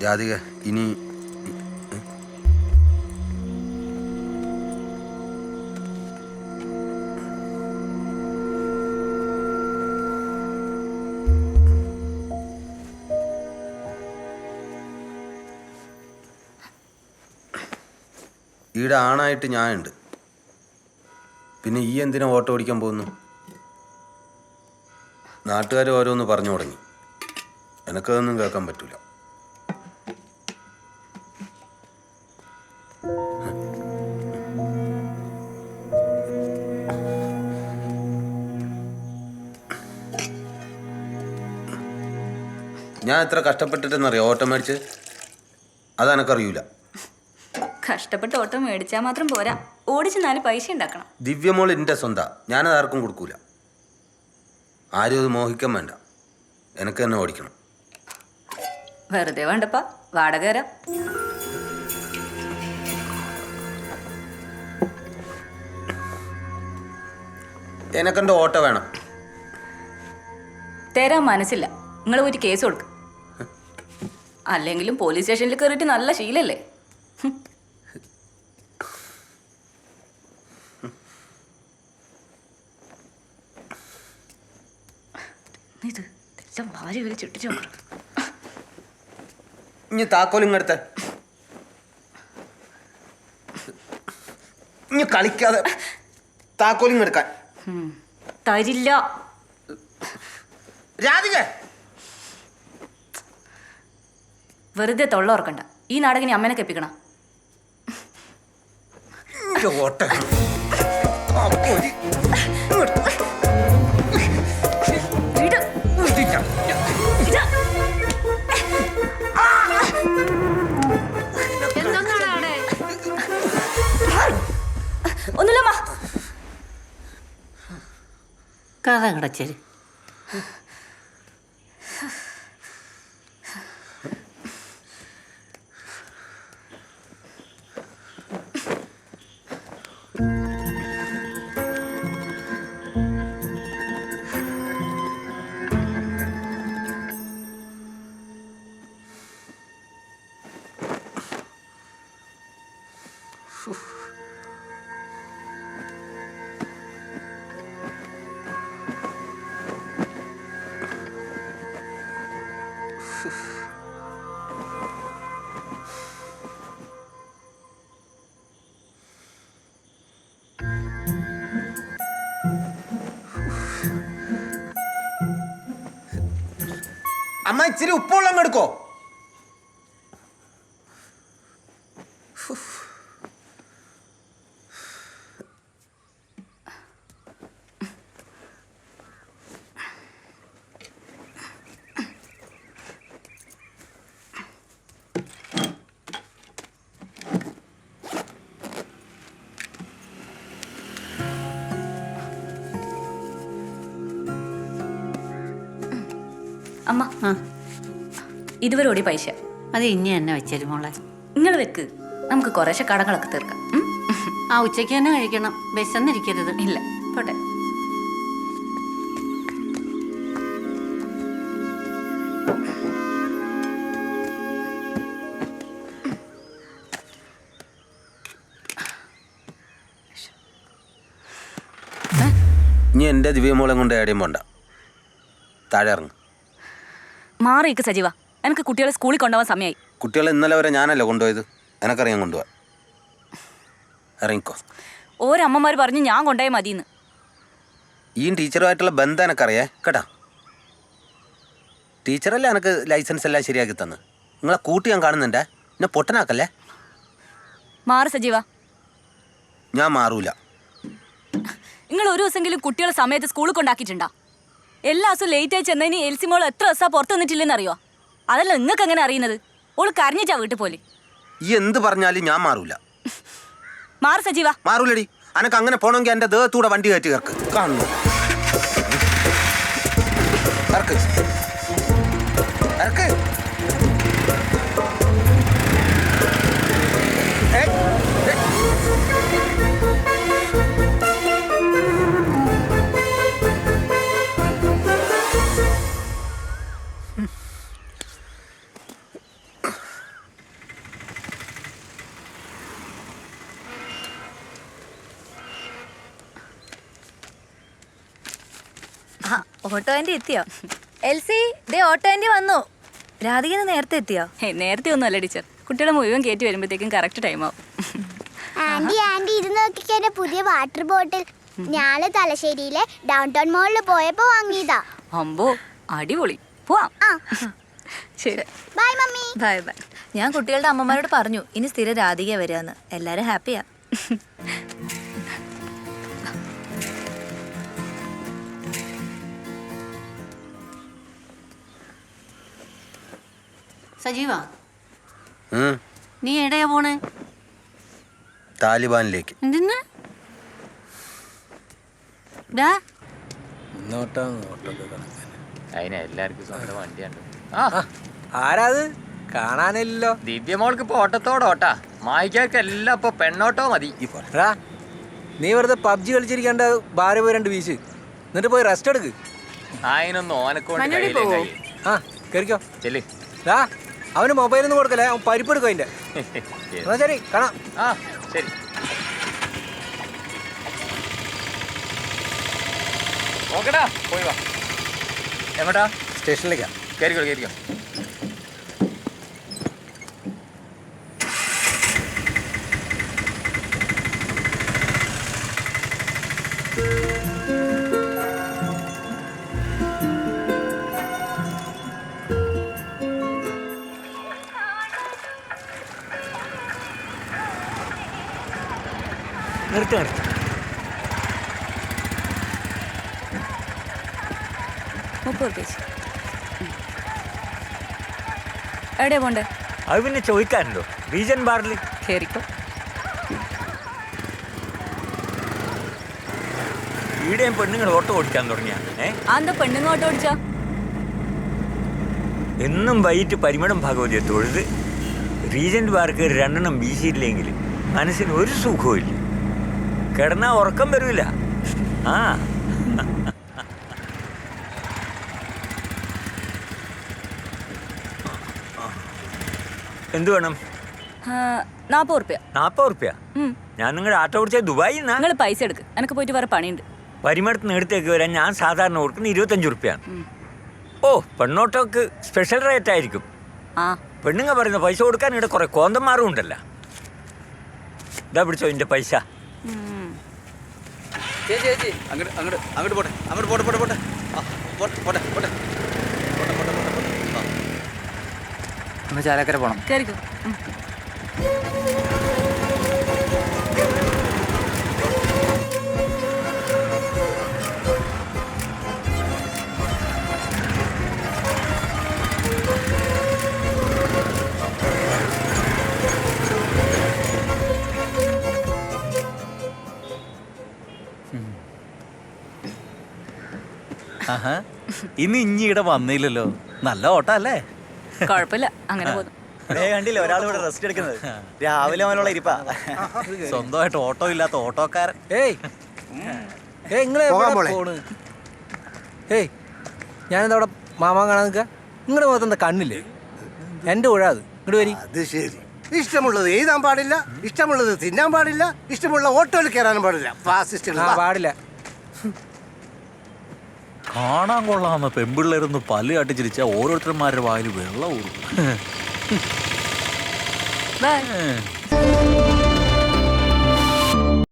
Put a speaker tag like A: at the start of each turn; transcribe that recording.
A: രാധിക ഇനി ഈടെ ആണായിട്ട് ഞാനുണ്ട്. പിന്നെ ഈ എന്തിനാ ഓട്ടോ ഓടിക്കാൻ പോകുന്നു? നാട്ടുകാർ ഓരോന്ന് പറഞ്ഞു തുടങ്ങി. എനിക്കതൊന്നും കേൾക്കാൻ പറ്റൂല. ഞാൻ എത്ര കഷ്ടപ്പെട്ടിട്ടെന്നറിയാം ഓട്ടോ മേടിച്ച്? അതെനക്കറിയൂല.
B: കഷ്ടപ്പെട്ട് ഓട്ടോ മേടിച്ചാൽ മാത്രം പോരാ, ഓടിച്ച് 4 പൈസ ഉണ്ടാക്കണം.
A: ദിവ്യമോൾ എൻ്റെ സ്വന്താ, ഞാനത് ആർക്കും കൊടുക്കൂല. ആരും അത് മോഹിക്കാൻ വേണ്ട, എനിക്ക് തന്നെ ഓടിക്കണം.
B: വെറുതെ വേണ്ടപ്പാ, വാടക തരാം.
A: എനക്കെൻ്റെ ഓട്ടോ വേണം.
B: തരാൻ മനസ്സില്ല, നിങ്ങൾ പോയിട്ട് കേസ് കൊടുക്കും. അല്ലെങ്കിലും പോലീസ് സ്റ്റേഷനിൽ കയറിയിട്ട് നല്ല ശീലല്ലേ. ഇത് എല്ലാം ഭാര്യ വിളിച്ചിട്ടിട്ട് നോക്കണം.
A: ഇനി താക്കോലിങ്ങടുത്ത ഇനി കളിക്കാതെ താക്കോലിങ്ങെടുക്കാൻ
B: തരില്ല.
A: രാധിക
B: വെറുതെ തൊള്ള ഓർക്കണ്ട. ഈ നാടകിനി അമ്മനെ കെപ്പിക്കണം. ഒന്നുമില്ലമ്മ.
C: കഥ കിടച്ചേര്.
A: അമ്മ ഇച്ചിരി ഉപ്പുവെള്ളം എടുക്കോ?
B: അമ്മ ഇതുവരെ ഓടി പൈസ
C: അത് ഇനി തന്നെ വെച്ചേരും മോളെ.
B: നിങ്ങൾ വെക്ക്, നമുക്ക് കുറേശ്ശെ കടങ്ങളൊക്കെ തീർക്കാം.
C: ആ ഉച്ചയ്ക്ക് തന്നെ കഴിക്കണം, വിശന്നിരിക്കരുത്.
B: ഇല്ല, പോട്ടെ.
A: ഇനി എൻ്റെ ദിവ്യമോളെ കൊണ്ട് എവിടെയും പോണ്ട, താഴെ ഇറങ്ങും.
B: മാറിയിക്ക് സജീവ, എനിക്ക് കുട്ടികളെ സ്കൂളിൽ കൊണ്ടുപോകാൻ സമയമായി.
A: കുട്ടികളെ ഇന്നലെ വരെ ഞാനല്ല കൊണ്ടുപോയത്, എനക്കറിയാൻ കൊണ്ടുപോകാൻ. ഇറങ്ങിക്കോ.
B: ഓരമ്മമാർ പറഞ്ഞു ഞാൻ കൊണ്ടുപോയാൽ മതിയെന്ന്.
A: ഈ ടീച്ചറുമായിട്ടുള്ള ബന്ധം എനക്കറിയേ കേട്ടാ. ടീച്ചറല്ലേ എനിക്ക് ലൈസൻസ് എല്ലാം ശരിയാക്കി തന്ന്. നിങ്ങളെ കൂട്ടി ഞാൻ കാണുന്നുണ്ടേ, എന്നെ പൊട്ടനാക്കല്ലേ.
B: മാറ് സജീവ.
A: ഞാൻ മാറൂല.
B: നിങ്ങൾ ഒരു ദിവസമെങ്കിലും കുട്ടികളെ സമയത്ത് സ്കൂളിൽ കൊണ്ടാക്കിയിട്ടുണ്ടോ? എല്ലാ ദിവസവും ലേറ്റായി ചെന്നതിന് എൽസി മോൾ എത്ര ദിവസം പുറത്ത് നിന്നിട്ടില്ലെന്ന് അറിയോ? അതല്ല നിങ്ങൾക്ക് എങ്ങനെ അറിയുന്നത്? ഓള് കരഞ്ഞിട്ടാ വീട്ടിൽ പോലെ.
A: ഈ എന്ത് പറഞ്ഞാലും ഞാൻ മാറൂല.
B: മാറ് സജീവ.
A: മാറൂലടി. അനക്ക് അങ്ങനെ പോണമെങ്കിൽ എൻ്റെ ദേഹത്തൂടെ വണ്ടി കയറ്റി കയർക്ക്. കാണുന്നു ഇറക്ക് ഇറക്ക്.
D: ഓട്ടോ ആൻറ്റി എത്തിയോ? എൽസി ദേ ഓട്ടോ ആൻറ്റി വന്നു. രാധികന് നേരത്തെ എത്തിയോ?
B: നേരത്തെ ഒന്നും അല്ല ടീച്ചർ, കുട്ടികളെ മുഴുവൻ കയറ്റി വരുമ്പോഴത്തേക്കും കറക്റ്റ് ടൈം ആവും.
E: ആന്റി ഇത് നോക്കിക്കേ, പുതിയ വാട്ടർ ബോട്ടിൽ. ഞാന് തലശ്ശേരിയിലെ ഡൗൺ ടൗൺ മോളിൽ പോയപ്പോ വാങ്ങിയതാ.
B: അമ്പോ അടിപൊളി, പോവാം. ശരി,
E: ബൈ മമ്മി.
D: Bye bye. ഞാൻ കുട്ടികളുടെ അമ്മമാരോട് പറഞ്ഞു ഇനി സ്ഥിരം രാധിക വരാന്ന്. എല്ലാരും ഹാപ്പിയാ.
C: സജീവ,
A: ഉം.
C: നീ എവിടെയാ പോണേ?
A: താലിബാനിലേക്ക്.
C: എന്തിന്ന്? ഡാ,
F: അതിന് എല്ലാവർക്കും സ്വന്തം വണ്ടിയാണ്.
G: ആരാത് കാണാനില്ലല്ലോ?
F: ദിവ്യമോൾക്ക് ഇപ്പൊ ഓട്ടത്തോടോട്ടാ, മായിക്കാർക്ക് എല്ലാം ഇപ്പൊ പെണ്ണോട്ടോ മതി.
G: എടാ, നീ വെറുതെ പബ്ജി കളിച്ചിരിക്കാണ്ട് ഭാര്യ പോയി 2 വീശ്, എന്നിട്ട് പോയി റെസ്റ്റ് എടുക്ക്.
F: അതിനൊന്നും ഓനക്കൊണ്ട്
G: ആ കേറിക്കോ.
F: ചെല്ലി.
G: ഡാ, അവന് മൊബൈലൊന്നും കൊടുക്കല്ലേ, അവൻ പരിപ്പെടുക്കും അതിന്റെ. എന്നാ ശരി, കാണാം.
F: ആ ശരി. ഓക്കെടാ, പോയി വാ. എങ്ങോട്ടാ?
G: സ്റ്റേഷനിലേക്കാ.
F: കയറിക്കോ കയറിക്കോ.
G: നിർത്തി.
B: 30 റുപ്പീസ്. എവിടെയാ പോണ്ടേ?
H: അത് പിന്നെ ചോദിക്കാറുണ്ടോ? റീജൻ ബാറിൽ
B: കേറിക്കോ.
H: ഈടെയും പെണ്ണുങ്ങൾ ഓട്ടോ ഓടിക്കാൻ തുടങ്ങിയ
B: അന്താ പെണ്ണുങ്ങ ഓട്ടോ ഓടിച്ചാ?
H: എന്നും വൈകിട്ട് പരിമളം ഭാഗവതിയെ തൊഴുത് റീജന്റ് ബാർക്ക് 2 വീശിയില്ലെങ്കിൽ മനസ്സിന് ഒരു സുഖവും ഇല്ല. കിടന്നാ ഉറക്കം വരില്ല. ആ എന്ത് വേണം?
B: 40 റുപ്യ.
H: 40 റുപ്യ? ഞാൻ നിങ്ങളുടെ ആട്ടോ ഓടിച്ച ദുബായി
B: നിങ്ങൾ പൈസ എടുക്ക്, എനിക്ക് പോയിട്ട് വേറെ പണിയുണ്ട്.
H: പരിമളത്ത് നേടത്തേക്ക് വരാൻ ഞാൻ സാധാരണ കൊടുക്കുന്ന 25 റുപ്യാണ്. ഓ, പെണ്ണോട്ടോക്ക് സ്പെഷ്യൽ റേറ്റ് ആയിരിക്കും.
B: ആ,
H: പെണ്ണുങ്ങ പറയുന്ന പൈസ കൊടുക്കാൻ ഇവിടെ കുറെ കോന്തന്മാരും ഉണ്ടല്ലോ. ഇതാ പിടിച്ചോ ഇതിന്റെ പൈസ.
A: ചേച്ചി അങ്ങോട്ട് പോട്ടെ.
G: ഒന്ന് ചാലക്കര പോണം.
B: കേറിക്കോ.
I: ഇന്ന് ഇഞ്ഞിടെ വന്നില്ലല്ലോ. നല്ല ഓട്ടം അല്ലേ?
B: കുഴപ്പമില്ല, അങ്ങനെ പോകുന്നു.
I: കണ്ടില്ലേ ഒരാൾ ഇവിടെ റെസ്റ്റ് എടുക്കുന്നത്? രാവിലെ മുതലുള്ള ഇരിപ്പാ. സ്വന്തമായിട്ട് ഓട്ടോ ഇല്ലാത്ത ഓട്ടോക്കാരൻ.
G: ഞാനെന്താ അവിടെ മാമാൻ കാണാൻ നിൽക്കുക? നിങ്ങളുടെ മുഖത്ത് എന്താ കണ്ണില്ലേ? എൻ്റെ ഉഴ അത്. ഇങ്ങോട്ട് വരി.
J: അത് ശരി. ഇഷ്ടമുള്ളത് എഴുതാൻ പാടില്ല, ഇഷ്ടമുള്ളത് തിന്നാൻ പാടില്ല, ഇഷ്ടമുള്ള ഓട്ടോയിൽ കയറാനും പാടില്ല.
G: പാടില്ല.
I: കാണാൻ കൊള്ളാമെന്ന് പെമ്പിള്ളേരൊന്ന് പല്ല് കാട്ടിച്ചിരിച്ച ഓരോരുത്തന്മാരുടെ വായിൽ വെള്ളം ഊറും.
B: ബൈ.